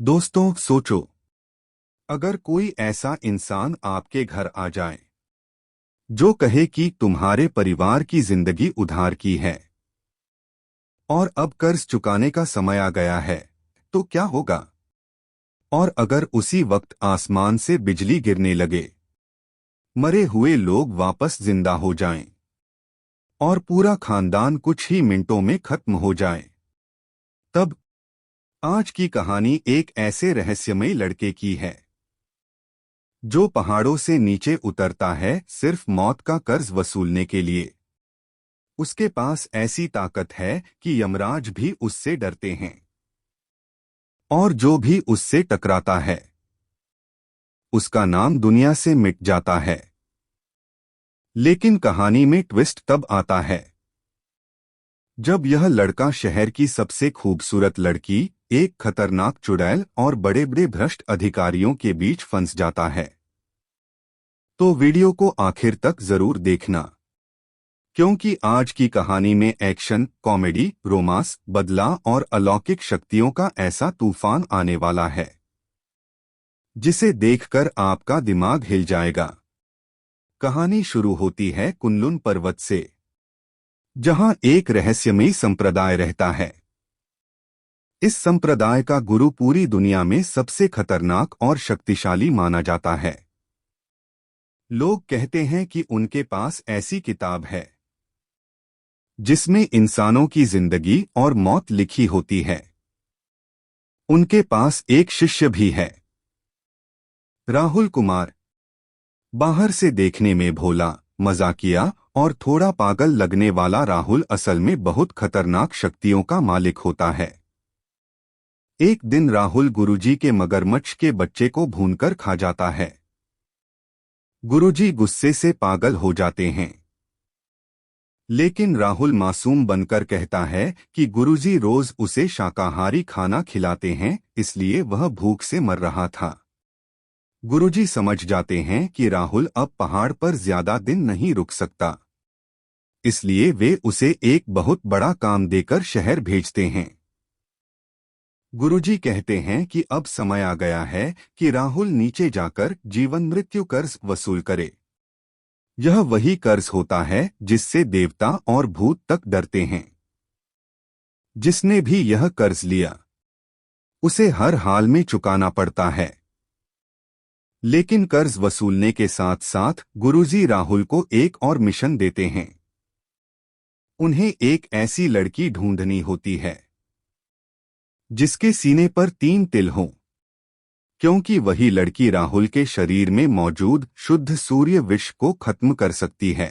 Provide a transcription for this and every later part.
दोस्तों सोचो, अगर कोई ऐसा इंसान आपके घर आ जाए जो कहे कि तुम्हारे परिवार की जिंदगी उधार की है और अब कर्ज चुकाने का समय आ गया है, तो क्या होगा? और अगर उसी वक्त आसमान से बिजली गिरने लगे, मरे हुए लोग वापस जिंदा हो जाएं और पूरा खानदान कुछ ही मिनटों में खत्म हो जाए, तब? आज की कहानी एक ऐसे रहस्यमयी लड़के की है जो पहाड़ों से नीचे उतरता है सिर्फ मौत का कर्ज वसूलने के लिए। उसके पास ऐसी ताकत है कि यमराज भी उससे डरते हैं और जो भी उससे टकराता है उसका नाम दुनिया से मिट जाता है। लेकिन कहानी में ट्विस्ट तब आता है जब यह लड़का शहर की सबसे खूबसूरत लड़की, एक खतरनाक चुड़ैल और बड़े बड़े भ्रष्ट अधिकारियों के बीच फंस जाता है। तो वीडियो को आखिर तक जरूर देखना, क्योंकि आज की कहानी में एक्शन, कॉमेडी, रोमांस, बदलाव और अलौकिक शक्तियों का ऐसा तूफान आने वाला है जिसे देखकर आपका दिमाग हिल जाएगा। कहानी शुरू होती है कुनलुन पर्वत से, जहां एक रहस्यमयी संप्रदाय रहता है। इस संप्रदाय का गुरु पूरी दुनिया में सबसे खतरनाक और शक्तिशाली माना जाता है। लोग कहते हैं कि उनके पास ऐसी किताब है जिसमें इंसानों की जिंदगी और मौत लिखी होती है। उनके पास एक शिष्य भी है, राहुल कुमार। बाहर से देखने में भोला, मजाकिया और थोड़ा पागल लगने वाला राहुल असल में बहुत खतरनाक शक्तियों का मालिक होता है। एक दिन राहुल गुरुजी के मगरमच्छ के बच्चे को भूनकर खा जाता है। गुरुजी गुस्से से पागल हो जाते हैं, लेकिन राहुल मासूम बनकर कहता है कि गुरुजी रोज उसे शाकाहारी खाना खिलाते हैं, इसलिए वह भूख से मर रहा था। गुरुजी समझ जाते हैं कि राहुल अब पहाड़ पर ज्यादा दिन नहीं रुक सकता, इसलिए वे उसे एक बहुत बड़ा काम देकर शहर भेजते हैं। गुरुजी कहते हैं कि अब समय आ गया है कि राहुल नीचे जाकर जीवन मृत्यु कर्ज वसूल करे। यह वही कर्ज होता है जिससे देवता और भूत तक डरते हैं। जिसने भी यह कर्ज लिया उसे हर हाल में चुकाना पड़ता है। लेकिन कर्ज वसूलने के साथ साथ गुरुजी राहुल को एक और मिशन देते हैं। उन्हें एक ऐसी लड़की ढूंढनी होती है जिसके सीने पर 3 तिल हों, क्योंकि वही लड़की राहुल के शरीर में मौजूद शुद्ध सूर्य विष को खत्म कर सकती है।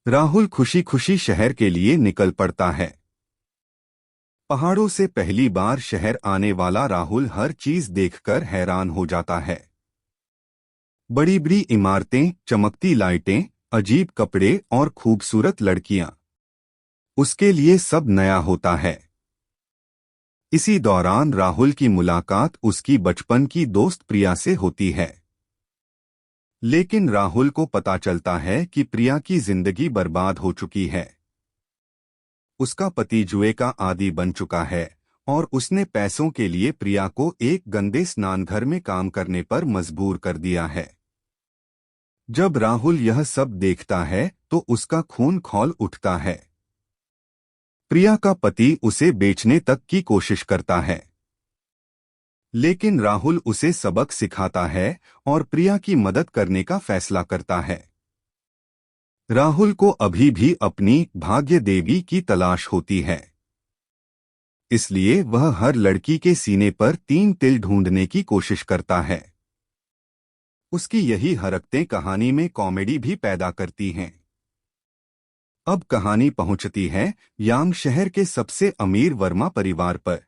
राहुल खुशी खुशी शहर के लिए निकल पड़ता है। पहाड़ों से पहली बार शहर आने वाला राहुल हर चीज देखकर हैरान हो जाता है। बड़ी बड़ी इमारतें, चमकती लाइटें, अजीब कपड़े और खूबसूरत लड़कियां, उसके लिए सब नया होता है। इसी दौरान राहुल की मुलाकात उसकी बचपन की दोस्त प्रिया से होती है। लेकिन राहुल को पता चलता है कि प्रिया की जिंदगी बर्बाद हो चुकी है। उसका पति जुए का आदी बन चुका है और उसने पैसों के लिए प्रिया को एक गंदे स्नानघर में काम करने पर मजबूर कर दिया है। जब राहुल यह सब देखता है तो उसका खून खौल उठता है। प्रिया का पति उसे बेचने तक की कोशिश करता है, लेकिन राहुल उसे सबक सिखाता है और प्रिया की मदद करने का फैसला करता है। राहुल को अभी भी अपनी भाग्य देवी की तलाश होती है, इसलिए वह हर लड़की के सीने पर 3 तिल ढूंढने की कोशिश करता है। उसकी यही हरकतें कहानी में कॉमेडी भी पैदा करती हैं। अब कहानी पहुंचती है यांग शहर के सबसे अमीर वर्मा परिवार पर।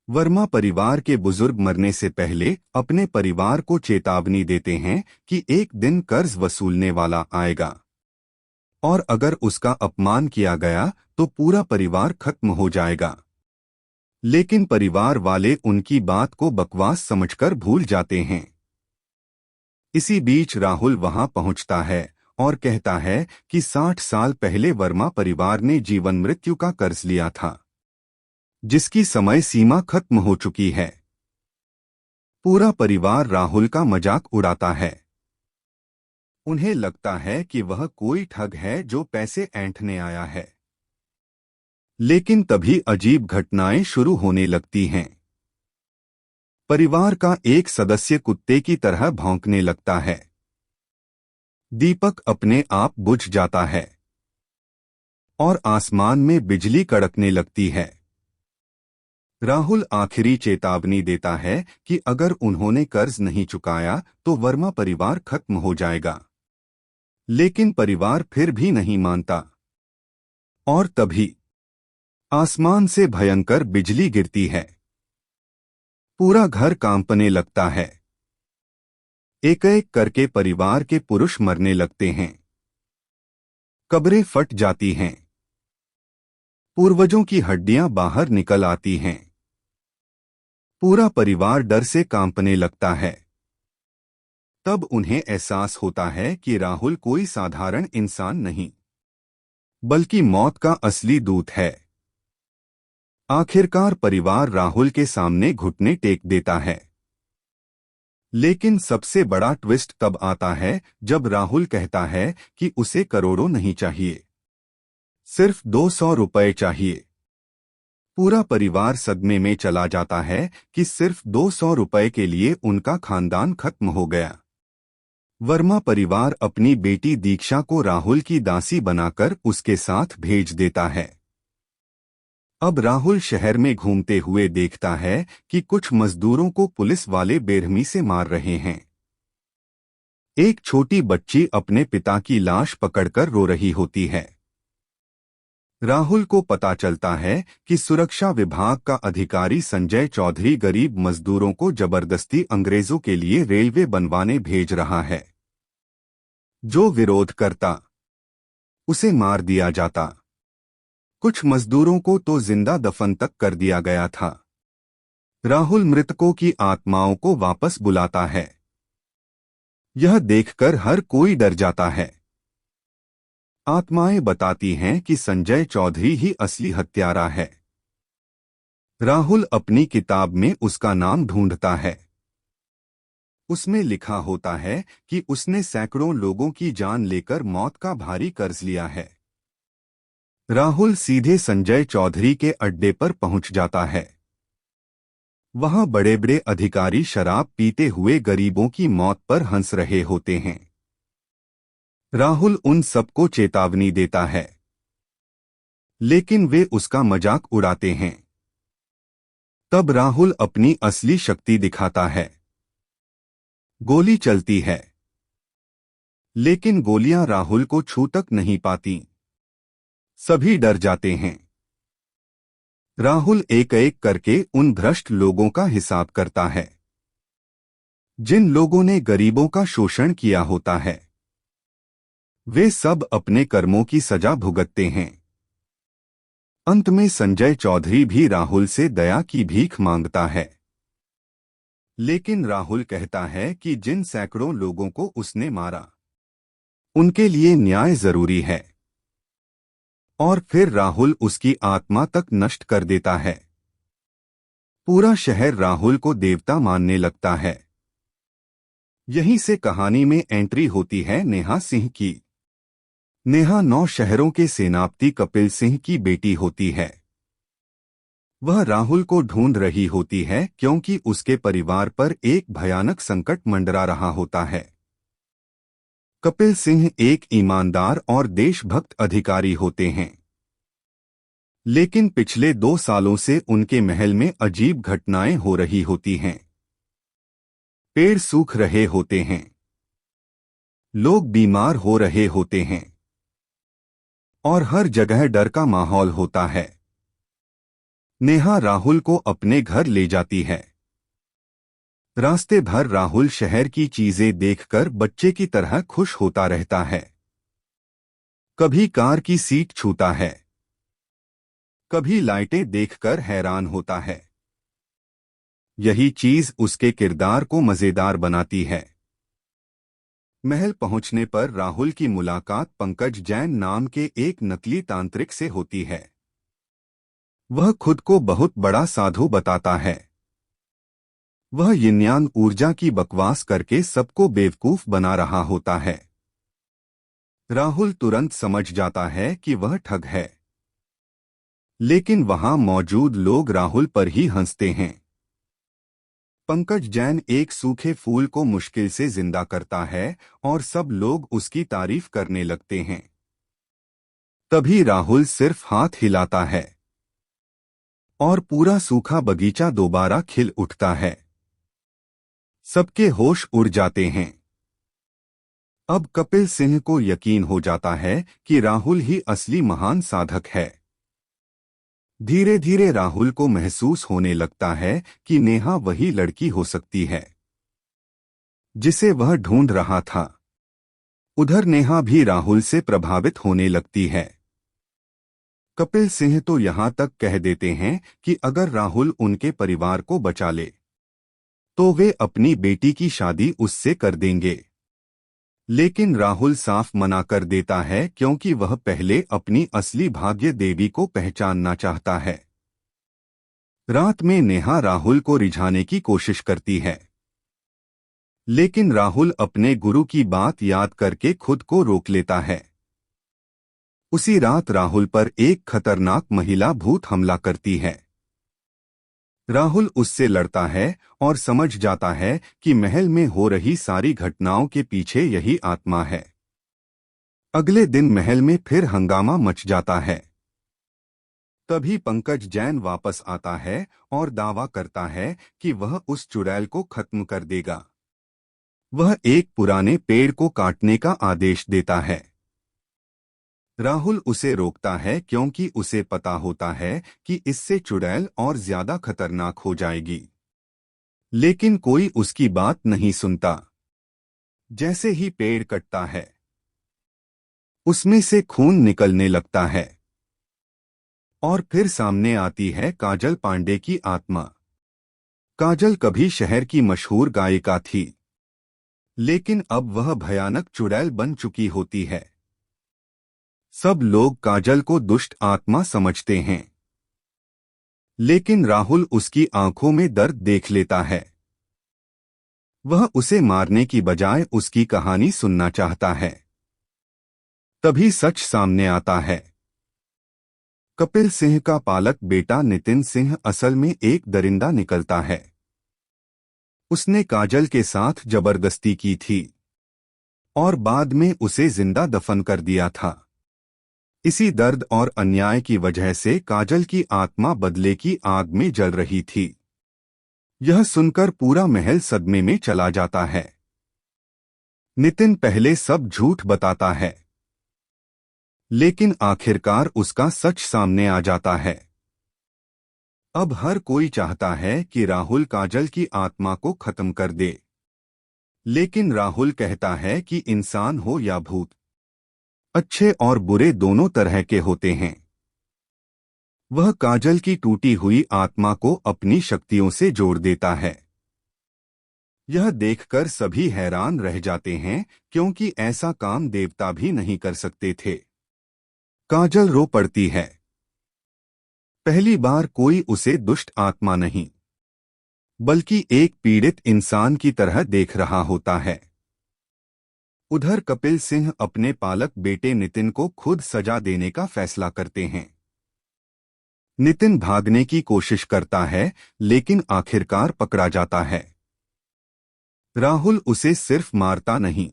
वर्मा परिवार के बुजुर्ग मरने से पहले अपने परिवार को चेतावनी देते हैं कि एक दिन कर्ज वसूलने वाला आएगा और अगर उसका अपमान किया गया तो पूरा परिवार खत्म हो जाएगा। लेकिन परिवार वाले उनकी बात को बकवास समझकर भूल जाते हैं। इसी बीच राहुल वहां पहुंचता है और कहता है कि 60 साल पहले वर्मा परिवार ने जीवन मृत्यु का कर्ज लिया था। जिसकी समय सीमा खत्म हो चुकी है। पूरा परिवार राहुल का मजाक उड़ाता है। उन्हें लगता है कि वह कोई ठग है जो पैसे ऐंठने आया है। लेकिन तभी अजीब घटनाएं शुरू होने लगती हैं। परिवार का एक सदस्य कुत्ते की तरह भौंकने लगता है। दीपक अपने आप बुझ जाता है और आसमान में बिजली कड़कने लगती है। राहुल आखिरी चेतावनी देता है कि अगर उन्होंने कर्ज नहीं चुकाया तो वर्मा परिवार खत्म हो जाएगा। लेकिन परिवार फिर भी नहीं मानता। और तभी आसमान से भयंकर बिजली गिरती है। पूरा घर कांपने लगता है। एक एक करके परिवार के पुरुष मरने लगते हैं। कब्रें फट जाती हैं। पूर्वजों की हड्डियां बाहर निकल आती हैं। पूरा परिवार डर से कांपने लगता है। तब उन्हें एहसास होता है कि राहुल कोई साधारण इंसान नहीं, बल्कि मौत का असली दूत है। आखिरकार परिवार राहुल के सामने घुटने टेक देता है। लेकिन सबसे बड़ा ट्विस्ट तब आता है जब राहुल कहता है कि उसे करोड़ों नहीं चाहिए, सिर्फ 200 रुपए चाहिए। पूरा परिवार सदमे में चला जाता है कि सिर्फ 200 रुपए के लिए उनका खानदान खत्म हो गया। वर्मा परिवार अपनी बेटी दीक्षा को राहुल की दासी बनाकर उसके साथ भेज देता है। अब राहुल शहर में घूमते हुए देखता है कि कुछ मजदूरों को पुलिस वाले बेरहमी से मार रहे हैं। एक छोटी बच्ची अपने पिता की लाश पकड़कर रो रही होती है। राहुल को पता चलता है कि सुरक्षा विभाग का अधिकारी संजय चौधरी गरीब मजदूरों को जबरदस्ती अंग्रेजों के लिए रेलवे बनवाने भेज रहा है। जो विरोध करता उसे मार दिया जाता। कुछ मजदूरों को तो जिंदा दफन तक कर दिया गया था। राहुल मृतकों की आत्माओं को वापस बुलाता है। यह देखकर हर कोई डर जाता है। आत्माएं बताती हैं कि संजय चौधरी ही असली हत्यारा है। राहुल अपनी किताब में उसका नाम ढूंढता है। उसमें लिखा होता है कि उसने सैकड़ों लोगों की जान लेकर मौत का भारी कर्ज लिया है। राहुल सीधे संजय चौधरी के अड्डे पर पहुंच जाता है। वहां बड़े बड़े अधिकारी शराब पीते हुए गरीबों की मौत पर हंस रहे होते हैं। राहुल उन सबको चेतावनी देता है, लेकिन वे उसका मजाक उड़ाते हैं। तब राहुल अपनी असली शक्ति दिखाता है। गोली चलती है, लेकिन गोलियां राहुल को छू तक नहीं पाती। सभी डर जाते हैं। राहुल एक एक करके उन भ्रष्ट लोगों का हिसाब करता है, जिन लोगों ने गरीबों का शोषण किया होता है। वे सब अपने कर्मों की सजा भुगतते हैं। अंत में संजय चौधरी भी राहुल से दया की भीख मांगता है। लेकिन राहुल कहता है कि जिन सैकड़ों लोगों को उसने मारा, उनके लिए न्याय जरूरी है। और फिर राहुल उसकी आत्मा तक नष्ट कर देता है। पूरा शहर राहुल को देवता मानने लगता है। यहीं से कहानी में एंट्री होती है नेहा सिंह की। नेहा 9 शहरों के सेनापति कपिल सिंह की बेटी होती है। वह राहुल को ढूंढ रही होती है क्योंकि उसके परिवार पर एक भयानक संकट मंडरा रहा होता है। कपिल सिंह एक ईमानदार और देशभक्त अधिकारी होते हैं, लेकिन पिछले 2 सालों से उनके महल में अजीब घटनाएं हो रही होती हैं। पेड़ सूख रहे होते हैं, लोग बीमार हो रहे होते हैं और हर जगह डर का माहौल होता है। नेहा राहुल को अपने घर ले जाती है। रास्ते भर राहुल शहर की चीजें देखकर बच्चे की तरह खुश होता रहता है। कभी कार की सीट छूता है, कभी लाइटें देखकर हैरान होता है। यही चीज उसके किरदार को मजेदार बनाती है। महल पहुंचने पर राहुल की मुलाकात पंकज जैन नाम के एक नकली तांत्रिक से होती है। वह खुद को बहुत बड़ा साधु बताता है। वह यिनयान ऊर्जा की बकवास करके सबको बेवकूफ बना रहा होता है। राहुल तुरंत समझ जाता है कि वह ठग है, लेकिन वहां मौजूद लोग राहुल पर ही हंसते हैं। पंकज जैन एक सूखे फूल को मुश्किल से जिंदा करता है और सब लोग उसकी तारीफ करने लगते हैं। तभी राहुल सिर्फ हाथ हिलाता है और पूरा सूखा बगीचा दोबारा खिल उठता है। सबके होश उड़ जाते हैं। अब कपिल सिंह को यकीन हो जाता है कि राहुल ही असली महान साधक है। धीरे धीरे राहुल को महसूस होने लगता है कि नेहा वही लड़की हो सकती है जिसे वह ढूंढ रहा था। उधर नेहा भी राहुल से प्रभावित होने लगती है। कपिल सिंह तो यहां तक कह देते हैं कि अगर राहुल उनके परिवार को बचा ले तो वे अपनी बेटी की शादी उससे कर देंगे। लेकिन राहुल साफ मना कर देता है क्योंकि वह पहले अपनी असली भाग्य देवी को पहचानना चाहता है। रात में नेहा राहुल को रिझाने की कोशिश करती है, लेकिन राहुल अपने गुरु की बात याद करके खुद को रोक लेता है। उसी रात राहुल पर एक खतरनाक महिला भूत हमला करती है। राहुल उससे लड़ता है और समझ जाता है कि महल में हो रही सारी घटनाओं के पीछे यही आत्मा है। अगले दिन महल में फिर हंगामा मच जाता है। तभी पंकज जैन वापस आता है और दावा करता है कि वह उस चुड़ैल को खत्म कर देगा। वह एक पुराने पेड़ को काटने का आदेश देता है। राहुल उसे रोकता है क्योंकि उसे पता होता है कि इससे चुड़ैल और ज्यादा खतरनाक हो जाएगी। लेकिन कोई उसकी बात नहीं सुनता। जैसे ही पेड़ कटता है उसमें से खून निकलने लगता है और फिर सामने आती है काजल पांडे की आत्मा। काजल कभी शहर की मशहूर गायिका थी, लेकिन अब वह भयानक चुड़ैल बन चुकी होती है। सब लोग काजल को दुष्ट आत्मा समझते हैं, लेकिन राहुल उसकी आंखों में दर्द देख लेता है। वह उसे मारने की बजाय उसकी कहानी सुनना चाहता है। तभी सच सामने आता है। कपिल सिंह का पालक बेटा नितिन सिंह असल में एक दरिंदा निकलता है। उसने काजल के साथ जबरदस्ती की थी और बाद में उसे जिंदा दफन कर दिया था। इसी दर्द और अन्याय की वजह से काजल की आत्मा बदले की आग में जल रही थी। यह सुनकर पूरा महल सदमे में चला जाता है। नितिन पहले सब झूठ बताता है, लेकिन आखिरकार उसका सच सामने आ जाता है। अब हर कोई चाहता है कि राहुल काजल की आत्मा को खत्म कर दे, लेकिन राहुल कहता है कि इंसान हो या भूत, अच्छे और बुरे दोनों तरह के होते हैं। वह काजल की टूटी हुई आत्मा को अपनी शक्तियों से जोड़ देता है। यह देखकर सभी हैरान रह जाते हैं क्योंकि ऐसा काम देवता भी नहीं कर सकते थे। काजल रो पड़ती है। पहली बार कोई उसे दुष्ट आत्मा नहीं, बल्कि एक पीड़ित इंसान की तरह देख रहा होता है। उधर कपिल सिंह अपने पालक बेटे नितिन को खुद सजा देने का फैसला करते हैं। नितिन भागने की कोशिश करता है, लेकिन आखिरकार पकड़ा जाता है। राहुल उसे सिर्फ मारता नहीं,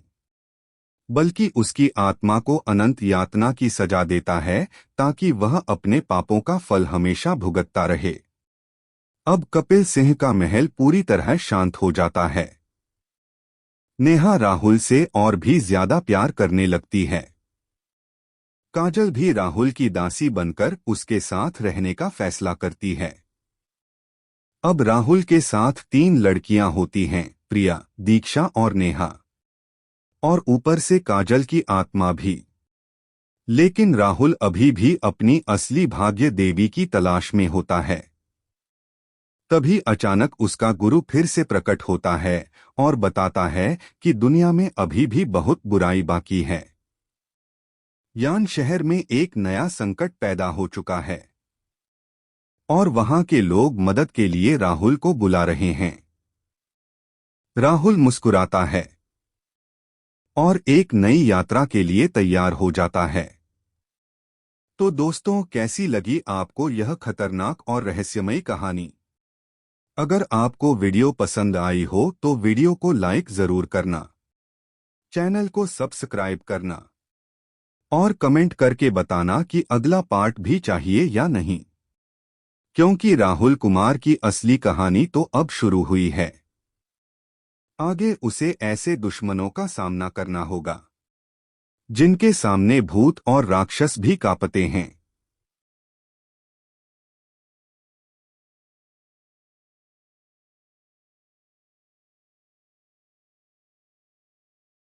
बल्कि उसकी आत्मा को अनंत यातना की सजा देता है ताकि वह अपने पापों का फल हमेशा भुगतता रहे। अब कपिल सिंह का महल पूरी तरह शांत हो जाता है। नेहा राहुल से और भी ज्यादा प्यार करने लगती है। काजल भी राहुल की दासी बनकर उसके साथ रहने का फैसला करती है। अब राहुल के साथ 3 लड़कियां होती हैं, प्रिया, दीक्षा और नेहा, और ऊपर से काजल की आत्मा भी। लेकिन राहुल अभी भी अपनी असली भाग्य देवी की तलाश में होता है। तभी अचानक उसका गुरु फिर से प्रकट होता है और बताता है कि दुनिया में अभी भी बहुत बुराई बाकी है। यान शहर में एक नया संकट पैदा हो चुका है। और वहां के लोग मदद के लिए राहुल को बुला रहे हैं। राहुल मुस्कुराता है और एक नई यात्रा के लिए तैयार हो जाता है। तो दोस्तों, कैसी लगी आपको यह खतरनाक और रहस्यमयी कहानी? अगर आपको वीडियो पसंद आई हो तो वीडियो को लाइक जरूर करना, चैनल को सब्सक्राइब करना और कमेंट करके बताना कि अगला पार्ट भी चाहिए या नहीं, क्योंकि राहुल कुमार की असली कहानी तो अब शुरू हुई है। आगे उसे ऐसे दुश्मनों का सामना करना होगा जिनके सामने भूत और राक्षस भी कांपते हैं।